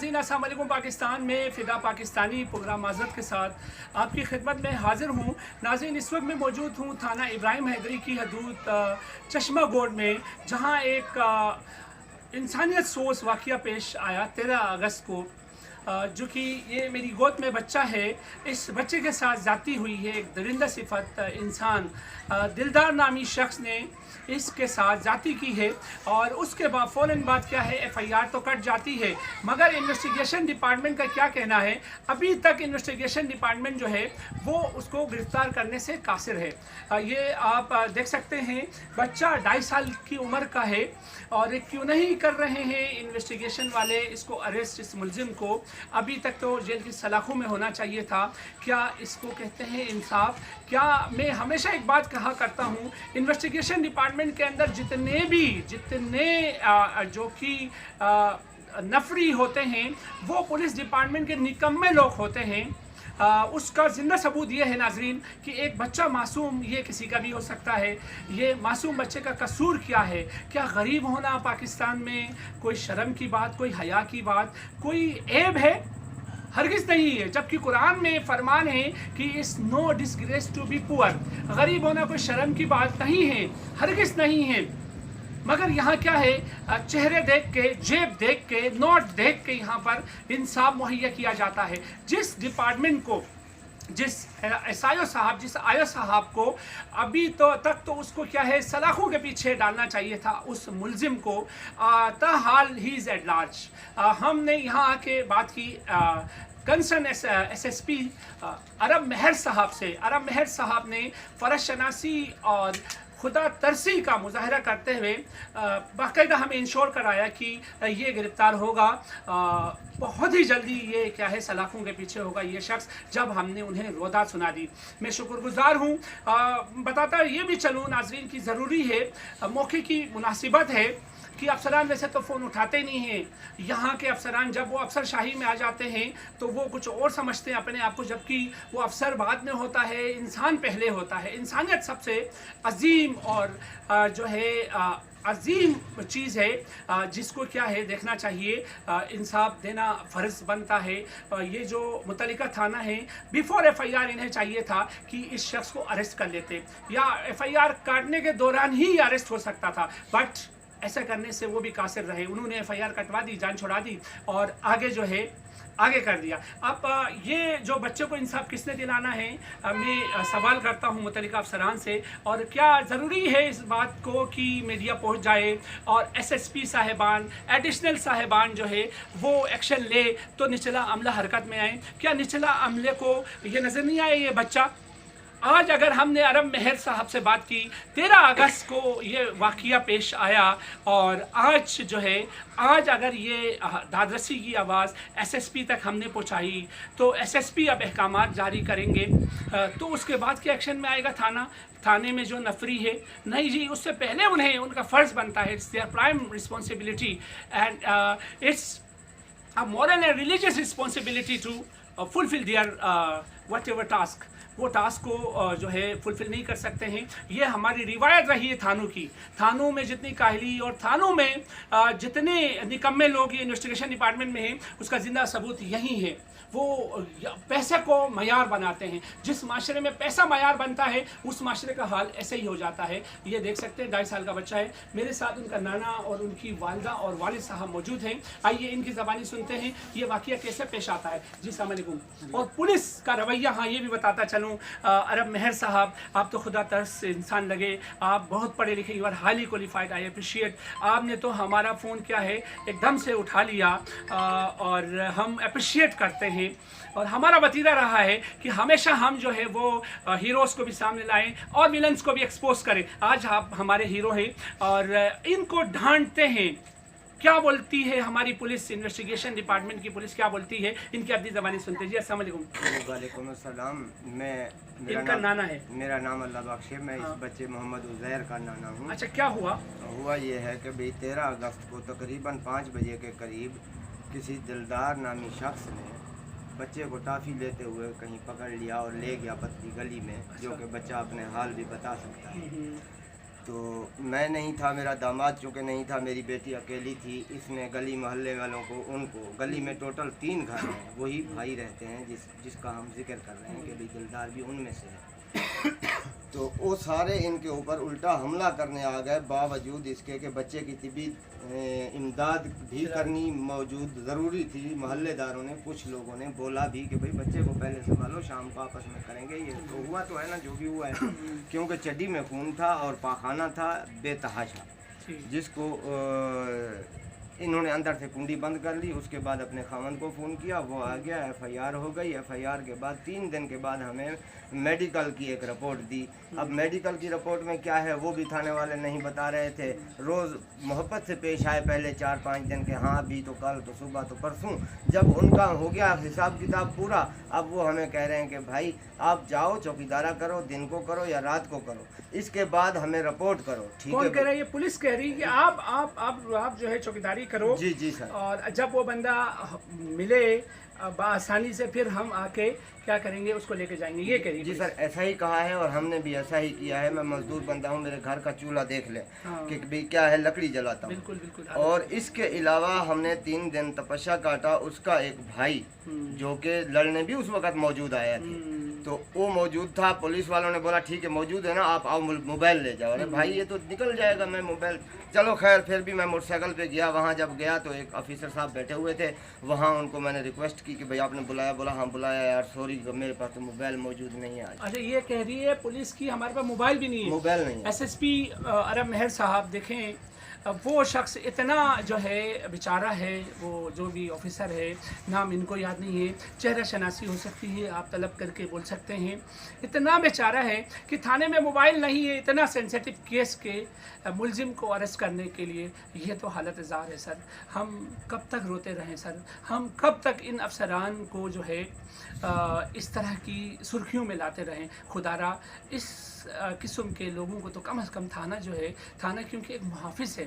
नाज़रीन, अस्सलाम वालेकुम। पाकिस्तान में फ़िदा पाकिस्तानी प्रोग्राम माज़रत के साथ आपकी खिदमत में हाज़िर हूँ। नाज़रीन, इस वक्त मैं मौजूद हूँ थाना इब्राहिम हैदरी की हदूद चश्मा गोड में, जहाँ एक इंसानियत सोस वाक़या पेश आया 13 अगस्त को, जो कि ये मेरी गोद में बच्चा है। इस बच्चे के साथ ज़्यादती हुई है। एक दरिंदा सिफत इंसान दिलदार नामी शख्स ने इसके साथ ज़्यादती की है और उसके बाद फ़ौरन बाद क्या है, FIR तो कट जाती है, मगर इन्वेस्टिगेशन डिपार्टमेंट का क्या कहना है, अभी तक इन्वेस्टिगेशन डिपार्टमेंट जो है वो उसको गिरफ़्तार करने से कासिर है। ये आप देख सकते हैं, बच्चा 2.5 साल की उम्र का है और क्यों नहीं कर रहे हैं इन्वेस्टिगेशन वाले इसको अरेस्ट, इस मुलजिम को। अभी तक तो जेल की सलाखों में होना चाहिए था। क्या इसको कहते हैं इंसाफ? क्या मैं हमेशा एक बात कहा करता हूँ, इन्वेस्टिगेशन डिपार्टमेंट के अंदर जितने जो कि नफरी होते हैं वो पुलिस डिपार्टमेंट के निकम्मे लोग होते हैं। उसका जिंदा सबूत ये है नाजरीन कि एक बच्चा मासूम, ये किसी का भी हो सकता है, ये मासूम बच्चे का कसूर क्या है? क्या गरीब होना पाकिस्तान में कोई शर्म की बात, कोई हया की बात, कोई ऐब है? हरगिज़ नहीं है। जबकि कुरान में फरमान है कि it's no disgrace to be poor. गरीब होना कोई शर्म की बात नहीं है, हरगिज़ नहीं है। मगर यहाँ क्या है, चेहरे देख के, जेब देख के, नोट देख के यहाँ पर इंसाफ मुहैया किया जाता है। जिस डिपार्टमेंट को, जिस SIO साहब, जिस IO साहब को अभी तो तक तो उसको क्या है, सलाखों के पीछे डालना चाहिए था उस मुलजिम को, ताहाल ही इज़ एट लार्ज। हमने यहाँ आके बात की कंसर्न SSP अरब मेहर साहब से। अरब मेहर साहब ने फ़र्ज शनासी और खुदा तरसी का मुजाहरा करते हुए बाकायदा हमें इंश्योर कराया कि ये गिरफ्तार होगा, बहुत ही जल्दी ये क्या है सलाखों के पीछे होगा ये शख्स। जब हमने उन्हें रोदा सुना दी, मैं शुक्रगुजार हूँ। बताता ये भी चलूँ नाजरीन की ज़रूरी है, मौके की मुनासिबत है कि अफसरान वैसे तो फ़ोन उठाते नहीं हैं। यहाँ के अफसरान जब वो अफसर शाही में आ जाते हैं तो वो कुछ और समझते हैं अपने आप को, जबकि वो अफसर बाद में होता है, इंसान पहले होता है। इंसानियत सबसे अजीम और जो है अजीम चीज़ है, जिसको क्या है देखना चाहिए, इंसाफ देना फ़र्ज़ बनता है। ये जो मुतल्लिका थाना है, बिफ़ोर FIR इन्हें चाहिए था कि इस शख्स को अरेस्ट कर लेते, या FIR काटने के दौरान ही अरेस्ट हो सकता था, बट ऐसा करने से वो भी कासिर रहे। उन्होंने FIR कटवा दी, जान छुड़ा दी और आगे जो है आगे कर दिया। अब ये जो बच्चे को इंसाफ किसने दिलाना है, मैं सवाल करता हूँ मुतल्लिका अफसरान से। और क्या ज़रूरी है इस बात को कि मीडिया पहुँच जाए और SSP साहिबान, एडिशनल साहिबान जो है वो एक्शन ले तो निचला अमला हरकत में आए? क्या निचला अमले को ये नज़र नहीं आए ये बच्चा? आज अगर हमने अरब मेहर साहब से बात की, 13 अगस्त को ये वाक़या पेश आया और आज जो है, आज अगर ये दादरसी की आवाज़ SSP तक हमने पहुंचाई तो SSP अब अहकामात जारी करेंगे, तो उसके बाद के एक्शन में आएगा थाने में जो नफरी है। नहीं जी, उससे पहले उन्हें उनका फ़र्ज़ बनता है, it's their prime responsibility and it's a moral and religious responsibility to fulfill their whatever task। वो टास्क को जो है फुलफिल नहीं कर सकते हैं। ये हमारी रिवायत रही है थानों की। थानों में जितनी काहली और थानों में जितने निकम्मे लोग ये इन्वेस्टिगेशन डिपार्टमेंट में हैं, उसका जिंदा सबूत यही है। वो पैसे को मयार बनाते हैं। जिस माशरे में पैसा मयार बनता है उस माशरे का हाल ऐसे ही हो जाता है। ये देख सकते हैं, 2.5 साल का बच्चा है। मेरे साथ उनका नाना और उनकी वालिदा और वालिद साहब मौजूद हैं। आइए इनकी ज़बानी सुनते हैं ये वाक़या कैसे पेश आता है। जी अस्सलाम वालेकुम। और पुलिस का रवैया, हाँ ये भी बताता चलूँ, अरब मेहर साहब, आप तो खुदा तरस इंसान लगे, आप बहुत पढ़े लिखे, you are highly qualified, I appreciate. आपने तो हमारा फ़ोन क्या है एकदम से उठा लिया और हम अप्रिशिएट करते हैं। और हमारा वतीरा रहा है कि हमेशा हम जो है वो हीरोज़ को भी सामने लाएं और विलन्स को भी एक्सपोज करें। आज आप हमारे हीरो हैं और इनको ढांढते हैं। क्या बोलती है हमारी पुलिस, इन्वेस्टिगेशन डिपार्टमेंट की पुलिस क्या बोलती है, इनकी अपनी ज़बानी सुनते हैं। जी अस्सलाम वालेकुम। वालेकुम अस्सलाम। इनका नाना है? मेरा नाम अल्लाह बख्शे, मैं इस बच्चे मोहम्मद उज़ैर का नाना हूँ। अच्छा, क्या हुआ? हुआ ये है कि भाई 13 अगस्त को तकरीबन 5 बजे के करीब किसी दिलदार नामी शख्स ने बच्चे को टॉफ़ी लेते हुए कहीं पकड़ लिया और ले गया पतली गली में, जो कि बच्चा अपने हाल भी बता सकता है। तो मैं नहीं था, मेरा दामाद चूँकि नहीं था, मेरी बेटी अकेली थी। इसने गली मोहल्ले वालों को, उनको गली में टोटल 3 घर हैं, वही भाई रहते हैं जिसका हम जिक्र कर रहे हैं कि भाई दिलदार भी उनमें से है। तो वो सारे इनके ऊपर उल्टा हमला करने आ गए, बावजूद इसके कि बच्चे की तिबी इमदाद भी करनी मौजूद ज़रूरी थी। मोहल्लेदारों ने, कुछ लोगों ने बोला भी कि भाई बच्चे को पहले संभालो, शाम को आपस में करेंगे। ये तो हुआ तो है ना, जो भी हुआ है, क्योंकि चड्डी में खून था और पाखाना था बेतहाशा, जिसको इन्होंने अंदर से कुंडी बंद कर ली। उसके बाद अपने खामन को फ़ोन किया, वो आ गया, FIR हो गई। FIR के बाद 3 दिन के बाद हमें मेडिकल की एक रिपोर्ट दी। अब मेडिकल की रिपोर्ट में क्या है वो भी थाने वाले नहीं बता रहे थे। रोज़ मोहब्बत से पेश आए, पहले 4-5 दिन के, हाँ अभी तो कल तो सुबह तो परसों। जब उनका हो गया हिसाब किताब पूरा, अब वो हमें कह रहे हैं कि भाई आप जाओ चौकीदारा करो, दिन को करो या रात को करो, इसके बाद हमें रिपोर्ट करो। ठीक है, कौन कह रहा है? ये पुलिस कह रही है कि आप जो है चौकीदारी करो। जी जी सर। और जब वो बंदा मिले आसानी से, फिर हम आके क्या करेंगे, उसको लेके जाएंगे, ये कह रही है जी पुलिस। सर, ऐसा ही कहा है और हमने भी ऐसा ही किया है। मैं मजदूर बंदा हूँ, मेरे घर का चूल्हा देख ले कि भाई क्या है, लकड़ी जलाता हूँ। बिल्कुल बिल्कुल। और इसके अलावा हमने 3 दिन तपस्या काटा। उसका एक भाई जो कि लड़ने भी उस वक्त मौजूद आया थे, तो वो मौजूद था। पुलिस वालों ने बोला ठीक है मौजूद है ना, आप आओ मोबाइल ले जाओ। अरे भाई ये तो निकल जाएगा, मैं मोबाइल, चलो खैर। फिर भी मैं मोटरसाइकिल पे गया। वहाँ जब गया तो एक ऑफिसर साहब बैठे हुए थे, वहाँ उनको मैंने रिक्वेस्ट की कि भाई आपने बुलाया? बोला हाँ बुलाया यार, सॉरी मेरे पास तो मोबाइल मौजूद नहीं है आज। अच्छा, ये कह रही है पुलिस की हमारे पास मोबाइल भी नहीं है, मोबाइल नहीं है। SSP अरब मेहर साहब देखें, वो शख्स इतना जो है बेचारा है, वो जो भी ऑफिसर है, नाम इनको याद नहीं है, चेहरा शनासी हो सकती है, आप तलब करके बोल सकते हैं। इतना बेचारा है कि थाने में मोबाइल नहीं है, इतना सेंसिटिव केस के मुलजिम को अरेस्ट करने के लिए। ये तो हालत ज़ार है सर। हम कब तक रोते रहें सर? हम कब तक इन अफसरान को जो है इस तरह की सुर्खियों में लाते रहें? खुदारा इस किस्म के लोगों को तो कम से कम थाना जो है, थाना क्योंकि एक मुहाफिज है,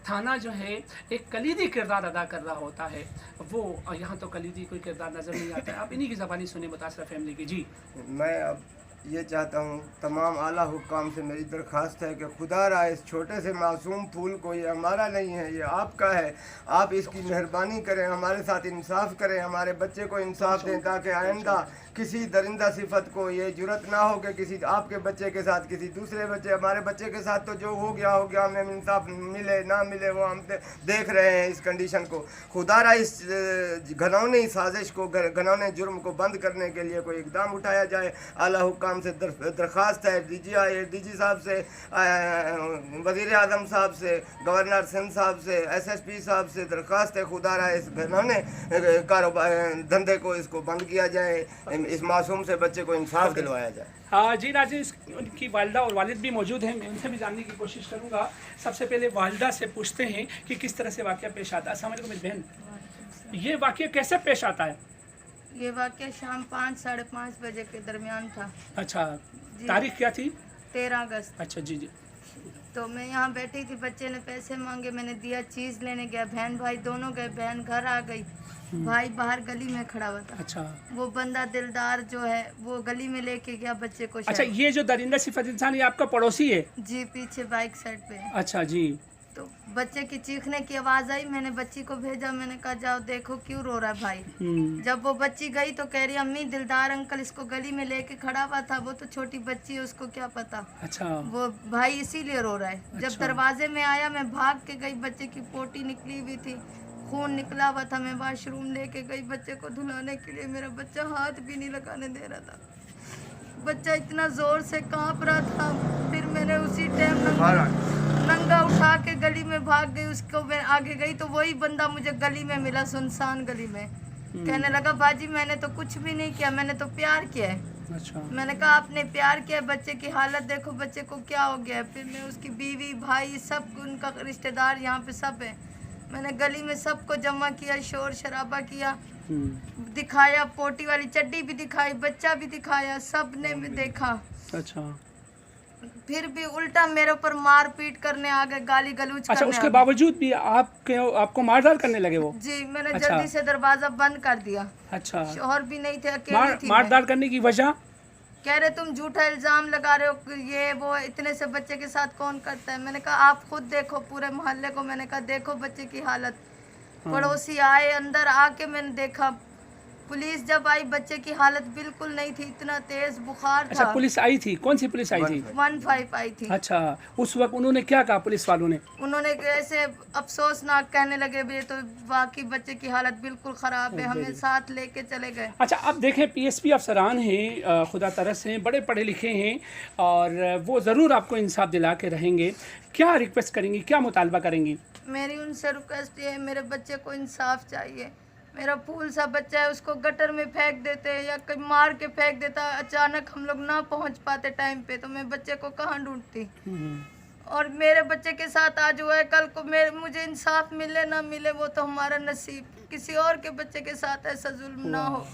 थाना जो है एक कलीदी किरदार अदा कर रहा होता है, वो यहाँ तो कलीदी कोई किरदार नज़र नहीं आता है। आप इन्हीं की ज़बानी सुने मुतासरा फैमिली की। जी, मैं अब ये चाहता हूँ, तमाम आला हुक्काम से मेरी दरख्वास्त है कि खुदा रहा इस छोटे से मासूम फूल को, ये हमारा नहीं है, ये आपका है, आप इसकी मेहरबानी करें, हमारे साथ इंसाफ करें, हमारे बच्चे को इंसाफ दें, ताकि आइंदा किसी दरिंदा सिफत को ये जुरत ना हो कि किसी आपके बच्चे के साथ, किसी दूसरे बच्चे, हमारे बच्चे के साथ तो जो हो गया, हमें इंसाफ मिले ना मिले वो हम देख रहे हैं इस कंडीशन को। खुदा रहा इस घनौनी साजिश को, घनौने जुर्म को बंद करने के लिए कोई इकदाम उठाया जाए। आला हुक्काम से दरख्वास्त है, DG साहब से, वज़ीर आज़म साहब से, गवर्नर सिंध साहब से, SSP साहब से दरख्वास्त है, खुदा रहा इस घनौने कारोबार धंधे को इसको बंद किया जाए, इस मासूम से बच्चे को इंसाफ दिलवाया जाए। हाँ जी नाज़रीन, उनकी वालिदा और वालिद भी मौजूद हैं, मैं उनसे भी जानने की कोशिश करूँगा। सबसे पहले वालिदा से पूछते हैं कि किस तरह से वाक़या पेश आता है। अस्सलाम वालेकुम मेरी बहन, ये वाक़या कैसे पेश आता है? ये वाक़या शाम 5-5:30 बजे के दरमियान था। अच्छा, तारीख क्या थी? 13 अगस्त। अच्छा जी जी। तो मैं यहाँ बैठी थी, बच्चे ने पैसे मांगे, मैंने दिया, चीज़ लेने गया, बहन भाई दोनों गए, बहन घर आ गई, भाई बाहर गली में खड़ा हुआ था। अच्छा, वो बंदा दिलदार जो है वो गली में लेके गया बच्चे को। अच्छा, ये जो दरिंदा सिफत इंसान, ये आपका पड़ोसी है? जी, पीछे बाइक साइड पे। अच्छा जी। तो बच्चे की चीखने की आवाज़ आई, मैंने बच्ची को भेजा, मैंने कहा जाओ देखो क्यों रो रहा है भाई। जब वो बच्ची गई तो कह रही अम्मी दिलदार अंकल इसको गली में लेके खड़ा हुआ था, वो तो छोटी बच्ची है उसको क्या पता। अच्छा, वो भाई इसीलिए रो रहा है। अच्छा। जब दरवाजे में आया मैं भाग के गई, बच्चे की पोटी निकली हुई थी, खून निकला हुआ था, मैं वॉशरूम लेके गई बच्चे को धुलाने के लिए, मेरा बच्चा हाथ भी नहीं लगाने दे रहा था, बच्चा इतना जोर से कांप रहा था। फिर मैंने उसी टाइम नंगा उठा के गली में भाग गई, उसको मैं आगे गई तो वही बंदा मुझे गली में मिला, सुनसान गली में। कहने लगा बाजी मैंने तो कुछ भी नहीं किया, मैंने तो प्यार किया है। अच्छा, मैंने कहा आपने प्यार किया, बच्चे की हालत देखो, बच्चे को क्या हो गया है। फिर मैं उसकी बीवी भाई सब उनका रिश्तेदार यहाँ पे सब है, मैंने गली में सबको जमा किया, शोर शराबा किया, दिखाया, पोटी वाली चड्डी भी दिखाई, बच्चा भी दिखाया, सब ने भी देखा। अच्छा, फिर भी उल्टा मेरे ऊपर मार पीट करने आ गए, गाली गलौज अच्छा, करने उसके आ गए। बावजूद भी आपको मारधार करने लगे वो? जी, मैंने अच्छा। जल्दी से दरवाजा बंद कर दिया। अच्छा, शोहर भी नहीं थे, अकेली थी मैं। मारधार करने की वजह? कह रहे तुम झूठा इल्ज़ाम लगा रहे हो, ये वो इतने से बच्चे के साथ कौन करता है। मैंने कहा आप खुद देखो पूरे मोहल्ले को, मैंने कहा देखो बच्चे की हालत। पड़ोसी आए, अंदर आके मैंने देखा, पुलिस जब आई बच्चे की हालत बिल्कुल नहीं थी, इतना तेज बुखार अच्छा, था। पुलिस आई थी? कौन सी पुलिस आई थी? 15 आई थी। अच्छा, उस वक्त उन्होंने क्या कहा पुलिस वालों ने? उन्होंने ऐसे अफसोसनाक कहने लगे ये तो वाकई बच्चे की हालत बिल्कुल ख़राब है, हमें साथ लेके चले गए। अच्छा, अब देखें पीएसपी अफसरान हैं, खुदा तरस हैं, बड़े पढ़े लिखे हैं और वो ज़रूर आपको इंसाफ दिला के रहेंगे। क्या रिक्वेस्ट करेंगी, क्या मुतालबा करेंगी? मेरी उनसे रिक्वेस्ट ये है, मेरे बच्चे को इंसाफ चाहिए। मेरा फूल सा बच्चा है, उसको गटर में फेंक देते या कहीं मार के फेंक देता, अचानक हम लोग ना पहुंच पाते टाइम पे, तो मैं बच्चे को कहाँ ढूंढती। और मेरे बच्चे के साथ आज हुआ है, कल को मुझे इंसाफ मिले ना मिले वो तो हमारा नसीब, किसी और के बच्चे के साथ ऐसा जुल्म ना हो।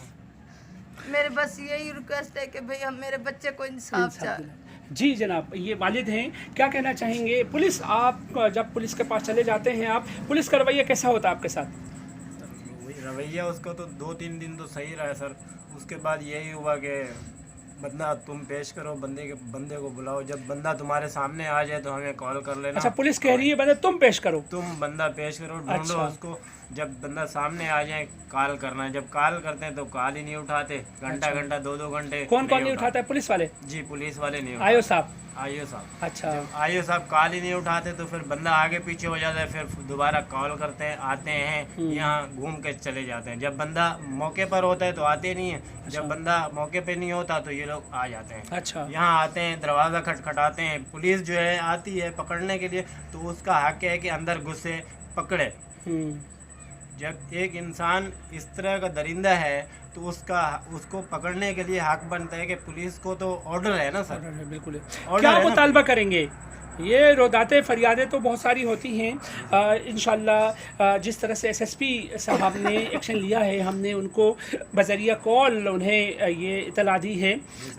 मेरे बस यही रिक्वेस्ट है कि भैया मेरे बच्चे को इंसाफ चाहिए। जी जनाब, ये वालिद हैं, क्या कहना चाहेंगे? पुलिस, आप जब पुलिस के पास चले जाते हैं, आप पुलिस का रवैया कैसा होता है आपके साथ? रवैया उसका तो 2-3 दिन तो सही रहा है सर। उसके बाद यही हुआ कि बंदा तुम पेश करो, बंदे को बुलाओ, जब बंदा तुम्हारे सामने आ जाए तो हमें कॉल कर लेना। अच्छा, पुलिस कह रही है बंदे तुम पेश करो? तुम बंदा पेश करो, ढूंढो अच्छा। उसको, जब बंदा सामने आ जाए कॉल करना है। जब कॉल करते हैं तो कॉल ही नहीं उठाते, घंटा 2-2 घंटे। कौन कौन नहीं उठाता है? पुलिस वाले? जी, पुलिस वाले नहीं आयो साहब? आइयो साहब। अच्छा, आइयो साहब कॉल ही नहीं उठाते तो फिर बंदा आगे पीछे हो जाता है, फिर दोबारा कॉल करते हैं, आते हैं, यहाँ घूम के चले जाते हैं। जब बंदा मौके पर होता है तो आते नहीं है, जब बंदा मौके पे नहीं होता तो ये लोग आ जाते हैं। अच्छा, यहाँ आते हैं, दरवाज़ा खटखटाते हैं, पुलिस जो है आती है पकड़ने के लिए, तो उसका हक है कि अंदर घुसे, पकड़े। जब एक इंसान इस तरह का दरिंदा है तो उसको पकड़ने के लिए हक बनता है कि पुलिस को तो ऑर्डर है ना सर। बिल्कुल। ऑर्डर क्या है ना। मुतालबा करेंगे? ये रोदाते फरियादें तो बहुत सारी होती हैं। इंशाल्लाह जिस तरह से एसएसपी साहब ने एक्शन लिया है, हमने उनको बजरिया कॉल उन्हें ये इतला दी है।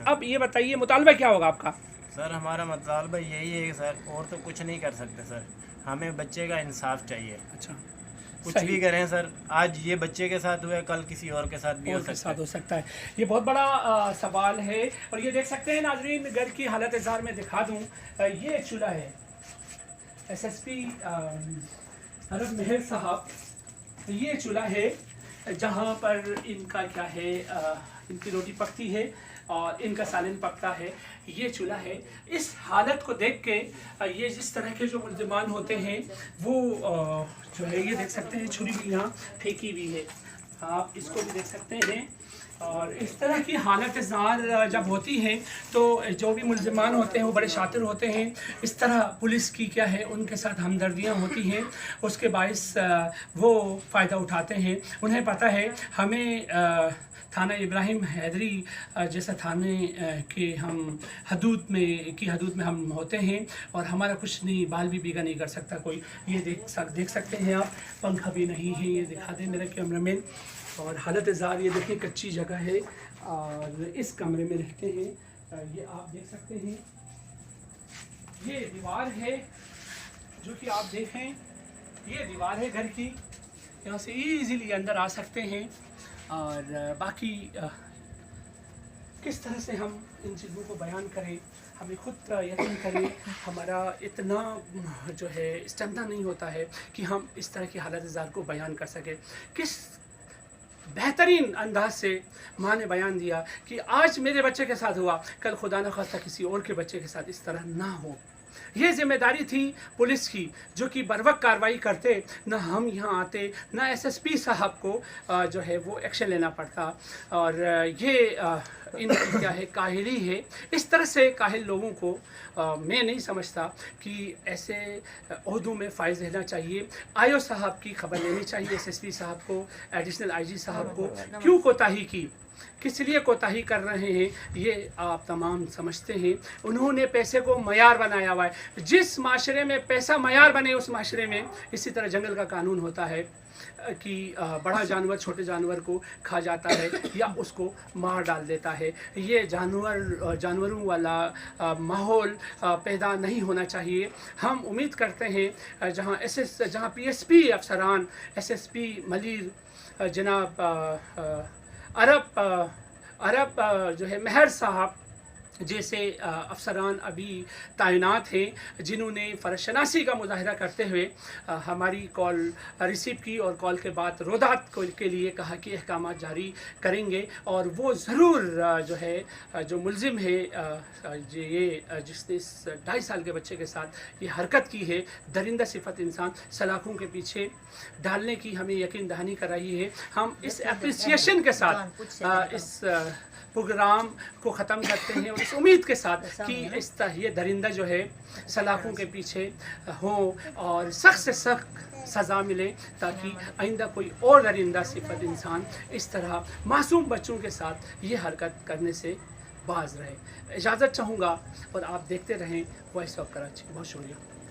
अब ये बताइए मुतालबा क्या होगा आपका? सर हमारा मुतालबा यही है कि सर और तो कुछ नहीं कर सकते सर, हमें बच्चे का इंसाफ चाहिए। अच्छा, कुछ सही। भी करें सर, आज ये बच्चे के साथ हुआ है, कल किसी और के साथ भी हो और के सकता साथ है। हो सकता है। ये बहुत बड़ा सवाल है। और ये देख सकते हैं नाजरीन, घर की हालत ज़ार में दिखा दूँ, ये एक चूल्हा है। एसएसपी अरब मेहर साहब, ये चूल्हा है जहाँ पर इनका क्या है, इनकी रोटी पकती है और इनका सालन पकता है। ये चूल्हा है। इस हालत को देख के ये जिस तरह के जो मुल्ज़िमान होते हैं वो जो है, ये देख सकते हैं छुरी भी यहाँ फेंकी हुई है, आप इसको भी देख सकते हैं। और इस तरह की हालत ज़ार जब होती हैं तो जो भी मुल्ज़िमान होते हैं वो बड़े शातिर होते हैं। इस तरह पुलिस की क्या है, उनके साथ हमदर्दियाँ होती हैं, उसके बाइस वो फ़ायदा उठाते हैं। उन्हें पता है हमें थाना इब्राहिम हैदरी जैसा थाने के हम हदूद में हम होते हैं और हमारा कुछ नहीं, बाल भी बीगा नहीं कर सकता कोई। ये देख सकते हैं आप, पंखा भी नहीं है, ये दिखा दें मेरा कैमरामैन। और हालत ज़ार ये देखिए, कच्ची जगह है और इस कमरे में रहते हैं। ये आप देख सकते हैं, ये दीवार है जो कि आप देखें, ये दीवार है घर की, यहाँ से ईज़िली अंदर आ सकते हैं। और बाकी किस तरह से हम इन चीज़ों को बयान करें, हमें खुद यकीन करें, हमारा इतना जो है स्टेमिना नहीं होता है कि हम इस तरह की हालत ज़ार को बयान कर सकें। किस बेहतरीन अंदाज से माँ ने बयान दिया कि आज मेरे बच्चे के साथ हुआ, कल खुदा न खास्ता किसी और के बच्चे के साथ इस तरह ना हो। ये जिम्मेदारी थी पुलिस की जो कि बरवक्त कार्रवाई करते, ना हम यहाँ आते, ना एसएसपी साहब को जो है वो एक्शन लेना पड़ता। और ये इनकी क्या है, काहिली है। इस तरह से काहिल लोगों को मैं नहीं समझता कि ऐसे ओहदों में फ़ाइज़ रहना चाहिए। आयो साहब की खबर लेनी चाहिए, एसएसपी साहब को, एडिशनल आईजी साहब को। क्यों कोताही की, किस लिए कोताही कर रहे हैं, ये आप तमाम समझते हैं। उन्होंने पैसे को मयार बनाया हुआ है। जिस माशरे में पैसा मयार बने उस माशरे में इसी तरह जंगल का कानून होता है कि बड़ा जानवर छोटे जानवर को खा जाता है या उसको मार डाल देता है। ये जानवरों वाला माहौल पैदा नहीं होना चाहिए। हम उम्मीद करते हैं जहाँ पीएसपी अफसरान, एसएसपी मलिर जनाब अरब जो है मेहर साहब, जैसे अफसरान अभी तैनात हैं जिन्होंने फ़र्शनासी का मुजाहरा करते हुए हमारी कॉल रिसीव की और कॉल के बाद रोदात के लिए कहा कि अहकाम जारी करेंगे और वो ज़रूर जो है जो मुलजिम है ये जिसने इस 2.5 साल के बच्चे के साथ ये हरकत की है, दरिंदा सिफत इंसान सलाखों के पीछे डालने की हमें यकीन दहानी कराई है। हम इस एप्रिसिएशन के साथ इस प्रोग्राम को ख़त्म करते हैं और इस उम्मीद के साथ कि इस तरह ये दरिंदा जो है सलाखों के पीछे हो और सख्त से सख्त सज़ा मिले ताकि आइंदा कोई और दरिंदा सिफत इंसान इस तरह मासूम बच्चों के साथ ये हरकत करने से बाज रहे। इजाज़त चाहूँगा और आप देखते रहें वॉइस ऑफ कराची। बहुत शुक्रिया।